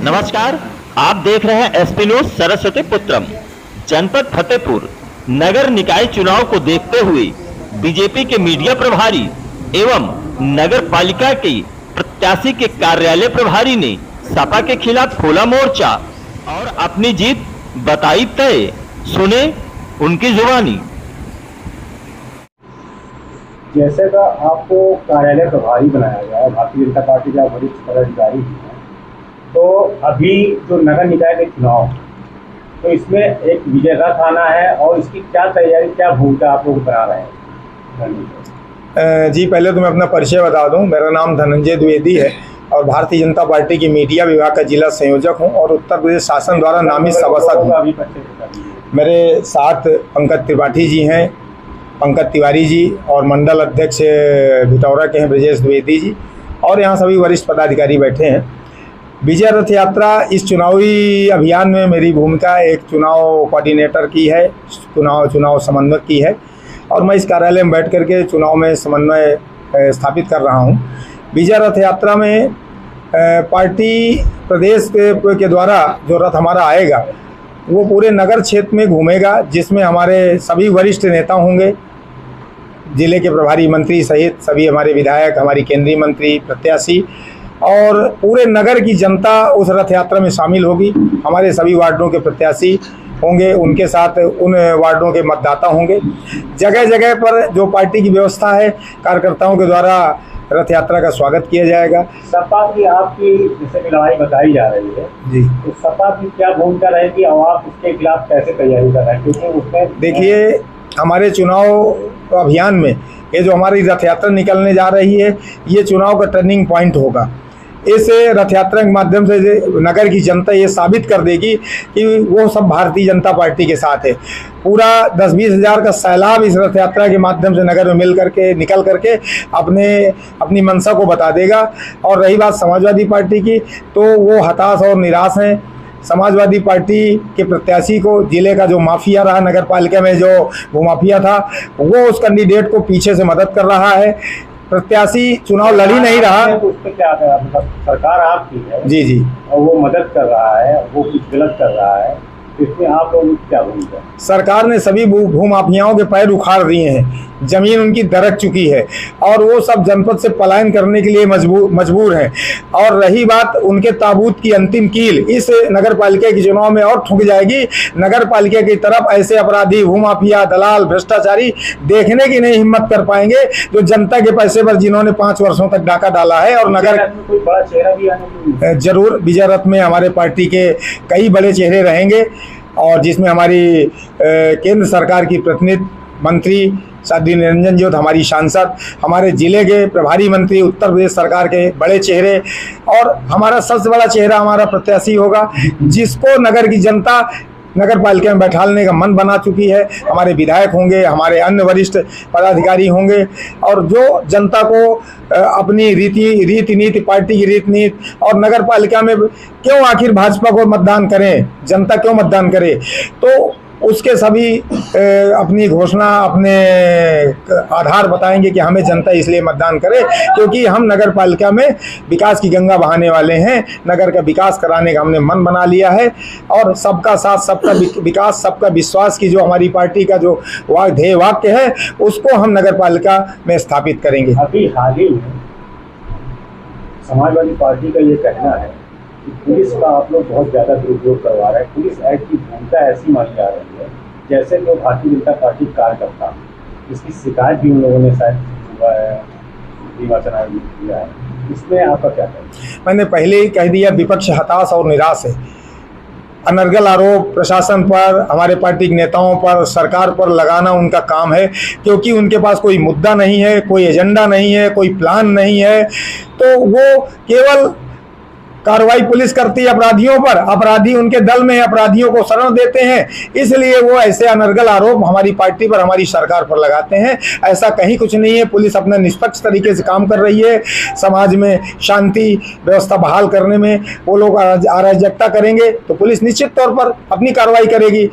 नमस्कार, आप देख रहे हैं एसपी न्यूज सरस्वती पुत्रम। जनपद फतेहपुर नगर निकाय चुनाव को देखते हुए बीजेपी के मीडिया प्रभारी एवं नगर पालिका के प्रत्याशी के कार्यालय प्रभारी ने सपा के खिलाफ खोला मोर्चा और अपनी जीत बताई तय। सुने उनकी जुबानी। जैसे का आपको कार्यालय प्रभारी बनाया गया है, भारतीय जनता पार्टी का वरिष्ठ पदाधिकारी है, तो अभी जो नगर निकाय के चुनाव, तो इसमें एक विजय रथ आना है और इसकी क्या तैयारी, क्या भूमिका आप लोग बना रहे हैं? जी, पहले तो मैं अपना परिचय बता दूं। मेरा नाम धनंजय द्विवेदी है और भारतीय जनता पार्टी की मीडिया विभाग का जिला संयोजक हूं और उत्तर प्रदेश शासन द्वारा नामित सभासद हूं। मेरे साथ पंकज त्रिपाठी जी हैं, पंकज तिवारी जी और मंडल अध्यक्ष भितौरा के हैं ब्रजेश द्विवेदी जी, और यहाँ सभी वरिष्ठ पदाधिकारी बैठे हैं। विजय रथ यात्रा इस चुनावी अभियान में मेरी भूमिका एक चुनाव कोऑर्डिनेटर की है, चुनाव समन्वयक की है, और मैं इस कार्यालय में बैठ करके चुनाव में समन्वय स्थापित कर रहा हूं। विजय रथ यात्रा में पार्टी प्रदेश के द्वारा जो रथ हमारा आएगा वो पूरे नगर क्षेत्र में घूमेगा, जिसमें हमारे सभी वरिष्ठ नेता होंगे, जिले के प्रभारी मंत्री सहित सभी हमारे विधायक, हमारी केंद्रीय मंत्री, प्रत्याशी, और पूरे नगर की जनता उस रथ यात्रा में शामिल होगी। हमारे सभी वार्डों के प्रत्याशी होंगे, उनके साथ उन वार्डों के मतदाता होंगे। जगह जगह पर जो पार्टी की व्यवस्था है, कार्यकर्ताओं के द्वारा रथ यात्रा का स्वागत किया जाएगा। सपा की आपकी जैसे लड़ाई बताई जा रही है जी, तो सपा की क्या भूमिका रहेगी और आप उसके खिलाफ कैसे तैयारी कर रहे हैं? क्योंकि उसमें देखिए, हमारे चुनाव अभियान में ये जो हमारी रथ यात्रा निकलने जा रही है, ये चुनाव का टर्निंग पॉइंट होगा। इस रथ यात्रा के माध्यम से नगर की जनता ये साबित कर देगी कि वो सब भारतीय जनता पार्टी के साथ है। पूरा 10-20 हज़ार का सैलाब इस रथ यात्रा के माध्यम से नगर में निकल करके अपनी मंशा को बता देगा। और रही बात समाजवादी पार्टी की, तो वो हताश और निराश हैं। समाजवादी पार्टी के प्रत्याशी को, जिले का जो माफिया रहा नगर पालिका में, जो भूमाफिया था, वो उस कैंडिडेट को पीछे से मदद कर रहा है। प्रत्याशी चुनाव लड़ ही नहीं रहा। तो उस पर क्या मतलब सरकार आपकी है जी, और वो मदद कर रहा है, वो कुछ गलत कर रहा है, इसमें आप लोग क्या भूमिका? सरकार ने सभी भूमाफियाओं के पैर उखाड़ दिए हैं, जमीन उनकी दरक चुकी है और वो सब जनपद से पलायन करने के लिए मजबूर हैं। और रही बात उनके ताबूत की अंतिम कील, इस नगर पालिका के चुनाव में और ठुक जाएगी। नगर पालिका की तरफ ऐसे अपराधी, भूमाफिया, दलाल, भ्रष्टाचारी देखने की नहीं हिम्मत कर पाएंगे, जो जनता के पैसे पर जिन्होंने 5 वर्षों तक डाका डाला है। और नगर में कोई बड़ा चेहरा भी आने जरूर विजय रथ में हमारे पार्टी के कई बड़े चेहरे रहेंगे, और जिसमें हमारी केंद्र सरकार की प्रतिनिधि मंत्री साध्वी निरंजन ज्योत, हमारी सांसद, हमारे जिले के प्रभारी मंत्री, उत्तर प्रदेश सरकार के बड़े चेहरे, और हमारा सबसे बड़ा चेहरा हमारा प्रत्याशी होगा, जिसको नगर की जनता नगर पालिका में बैठाने का मन बना चुकी है। हमारे विधायक होंगे, हमारे अन्य वरिष्ठ पदाधिकारी होंगे, और जो जनता को अपनी रीति नीति, पार्टी की रीति नीति, और नगर पालिका में क्यों आखिर भाजपा को मतदान करें, जनता क्यों मतदान करे, तो उसके सभी अपनी घोषणा, अपने आधार बताएंगे कि हमें जनता इसलिए मतदान करे क्योंकि हम नगर पालिका में विकास की गंगा बहाने वाले हैं। नगर का विकास कराने का हमने मन बना लिया है, और सबका साथ, सबका विकास, सबका विश्वास की जो हमारी पार्टी का जो ध्येय वाक्य है, उसको हम नगर पालिका में स्थापित करेंगे। अभी हाल ही में समाजवादी पार्टी का ये कहना है कि पुलिस का आप लोग बहुत ज़्यादा दुरुपयोग करवा रहे हैं। पुलिस एक्ट की भूमिका ऐसी मानी जा रही है जैसे जो भारतीय जनता पार्टी कार्यकर्ता, इसकी शिकायत भी उन लोगों ने शायद निर्वाचन आयोग में किया है। इसमें आपका क्या कहना है? मैंने पहले ही कह दिया, विपक्ष हताश और निराश है। अनर्गल आरोप प्रशासन पर, हमारे पार्टी के नेताओं पर, सरकार पर लगाना उनका काम है, क्योंकि उनके पास कोई मुद्दा नहीं है, कोई एजेंडा नहीं है, कोई प्लान नहीं है। तो वो केवल कार्रवाई पुलिस करती है अपराधियों पर, अपराधी उनके दल में अपराधियों को शरण देते हैं, इसलिए वो ऐसे अनर्गल आरोप हमारी पार्टी पर, हमारी सरकार पर लगाते हैं। ऐसा कहीं कुछ नहीं है। पुलिस अपना निष्पक्ष तरीके से काम कर रही है। समाज में शांति व्यवस्था बहाल करने में वो लोग अराजकता करेंगे तो पुलिस निश्चित तौर पर अपनी कार्रवाई करेगी।